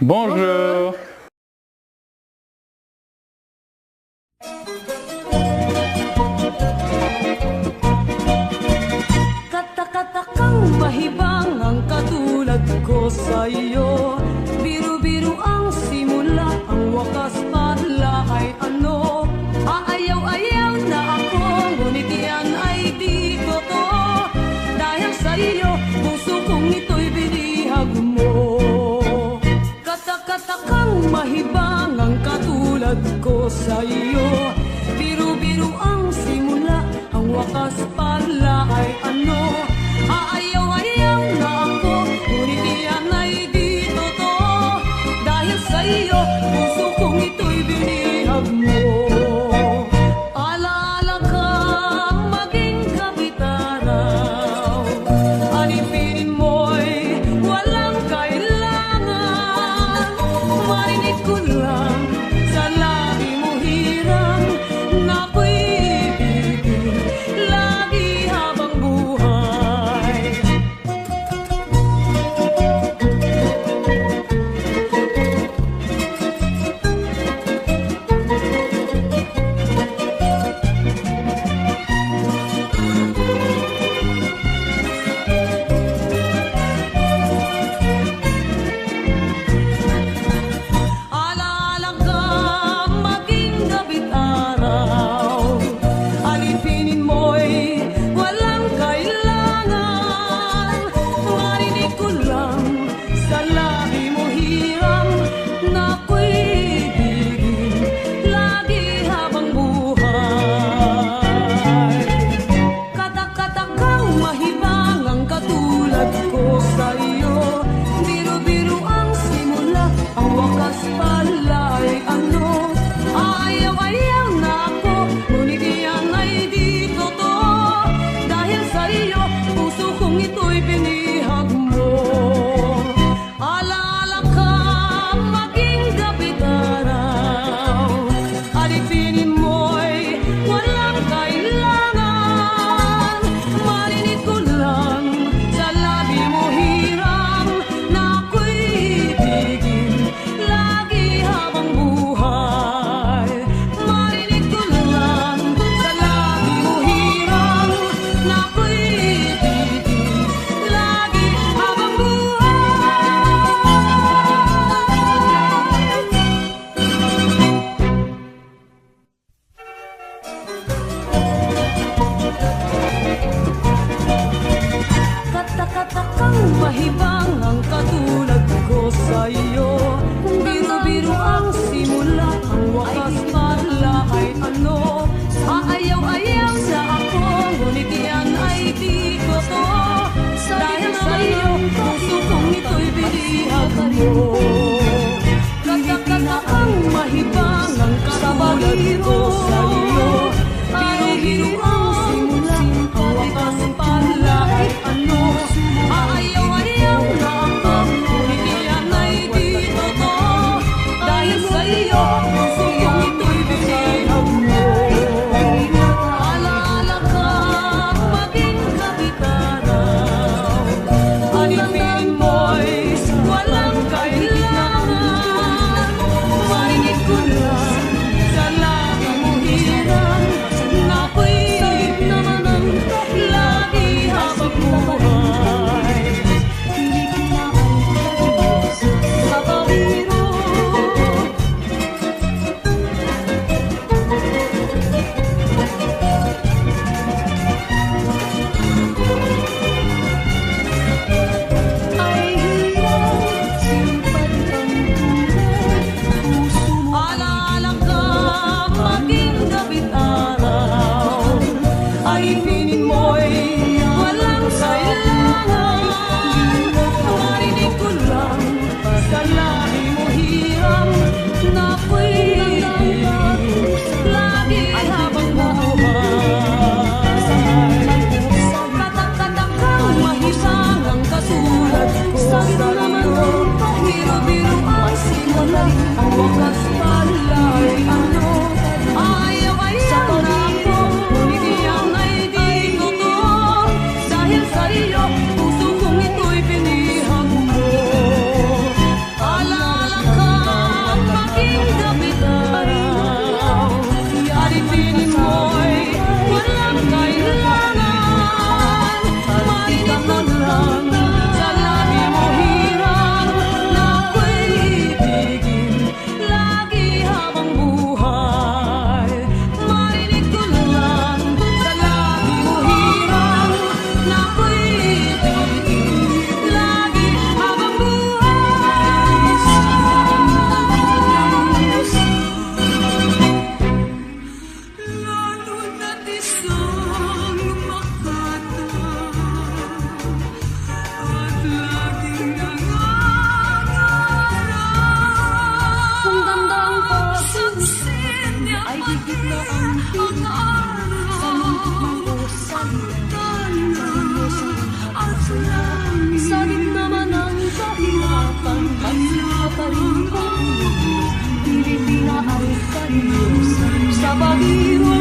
Bonjour. Katak-katakang mahibang ang katulad ko sa'yo. Biru-biru ang simula, ang wakas pala ay ano. Aayaw-ayaw na ako, ngunit yan ay di totoo. Dahil sa'yo, puso kong ito'y binihag mo. Katak-katakang mahibang ang katulad ko sa'yo. Biru-biru ang simula, ang wakas pala ay ano. Aayaw-ayaw na ako, ngunit yan ay di totoo. Dahil sa'yo, puso kong ito'y binihag mo. Alaala ka, maging kapitaraw. Alipinin mo'y walang kailangan. Marinig ko lang sa labi mo hirang na ako'y ibigin lagi habang buhay. Alaala ka, maging gabi't araw. Alipinin mo'y walang kailangan. Marinig ko lang sa labi mo hiram na ako'y ibigin lagi habang buhay. Katak-katakang mahibang ang katulad ko sa'yo. Biru-biru ang simula, ang wakas pala ay ano. Aayaw-ayaw na ako, ngunit yan ay di totoo. Dahil sa'yo, puso kong ito'y binihag mo. Alaala ka, maging gabi't araw. Alipinin mo'y walang kailangan. Marinig ko lang sa labi mo hirang na ako'y ibigin lagi habang buhay. Marinig ko lang sa labi mo hirang na ako'y ibigin lagi habang Katak-katakang mahibang ang katulad ko sa'yo. Biru-biru ang simula, ang wakas pala ay ano. Aayaw-ayaw sa ako, ngunit yan ay di totoo. Dahil sa'yo, puso kong ito'y binihag mo. Katak-katakang mahibang ang katulad ko sa'yo. Biru-biru ang simula, ang wakas pala ay ano. Aayaw-ayaw na ako, ngunit yan ay di totoo. Dahil sa'yo, puso kong ito'y binihag mo. Alaala ka, maging kapitaraw. Alipinin mo'y walang kailangan. kabahiro